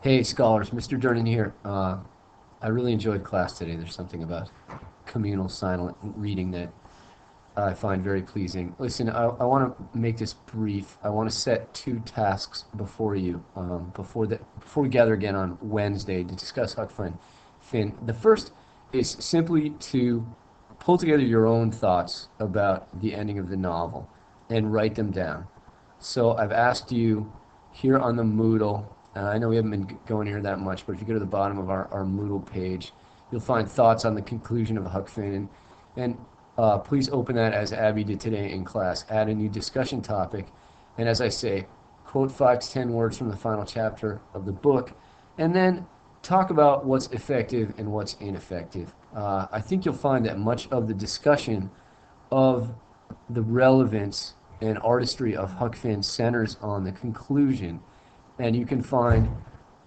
Hey, scholars, Mr. Durnan here. I really enjoyed class today. There's something about communal silent reading that I find very pleasing. Listen, I want to make this brief. I want to set two tasks before you before we gather again on Wednesday to discuss Huck Finn. The first is simply to pull together your own thoughts about the ending of the novel and write them down. So I've asked you here on the Moodle, I know we haven't been going here that much, but if you go to the bottom of our Moodle page, you'll find thoughts on the conclusion of Huck Finn. And please open that as Abby did today in class. Add a new discussion topic. And as I say, quote 5 to 10 words from the final chapter of the book, and then talk about what's effective and what's ineffective. I think you'll find that much of the discussion of the relevance and artistry of Huck Finn centers on the conclusion, and you can find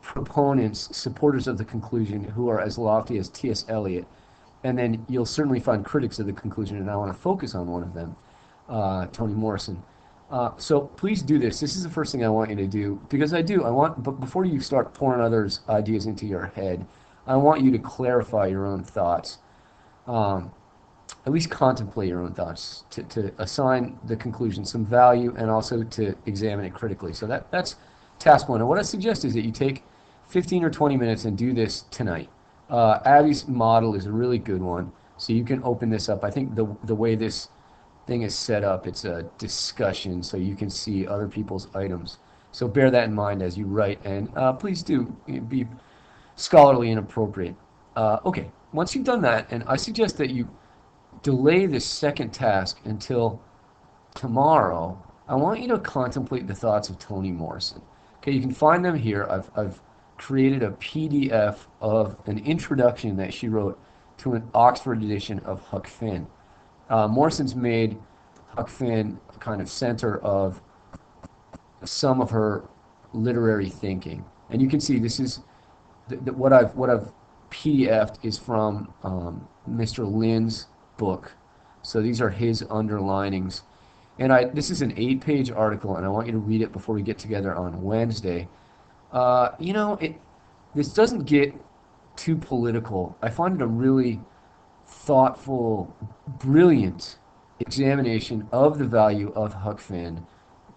proponents, supporters of the conclusion, who are as lofty as T.S. Eliot, and then you'll certainly find critics of the conclusion, and I want to focus on one of them, Toni Morrison. So please do this. This is the first thing I want you to do, because but before you start pouring others' ideas into your head, I want you to clarify your own thoughts. Um, at least contemplate your own thoughts, to assign the conclusion some value, and also to examine it critically. So that's task one. And what I suggest is that you take 15 or 20 minutes and do this tonight. Abby's model is a really good one, so you can open this up. I think the way this thing is set up, it's a discussion, so you can see other people's items. So bear that in mind as you write, and please do be scholarly and appropriate. Okay, once you've done that, and I suggest that you delay this second task until tomorrow, I want you to contemplate the thoughts of Toni Morrison. Okay, you can find them here. I've created a PDF of an introduction that she wrote to an Oxford edition of Huck Finn. Morrison's made Huck Finn a kind of center of some of her literary thinking, and you can see this is what I've PDF'd is from Mr. Lynn's book. So these are his underlinings. And this is an 8-page article, and I want you to read it before we get together on Wednesday. This doesn't get too political. I find it a really thoughtful, brilliant examination of the value of Huck Finn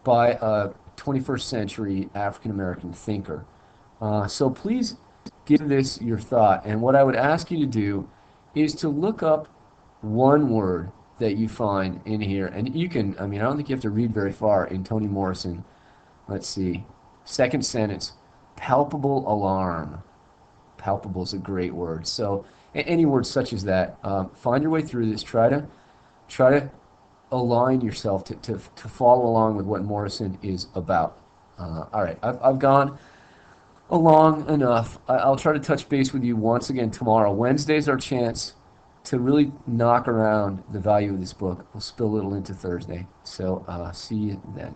by a 21st century African American thinker. So please give this your thought. And what I would ask you to do is to look up one word that you find in here. And you can, I don't think you have to read very far in Toni Morrison. Let's see. Second sentence, palpable alarm. Palpable is a great word. So any word such as that, find your way through this. Try to align yourself to follow along with what Morrison is about. All right, I've gone along enough. I'll try to touch base with you once again tomorrow. Wednesday's our chance to really knock around the value of this book. We'll spill a little into Thursday. So see you then.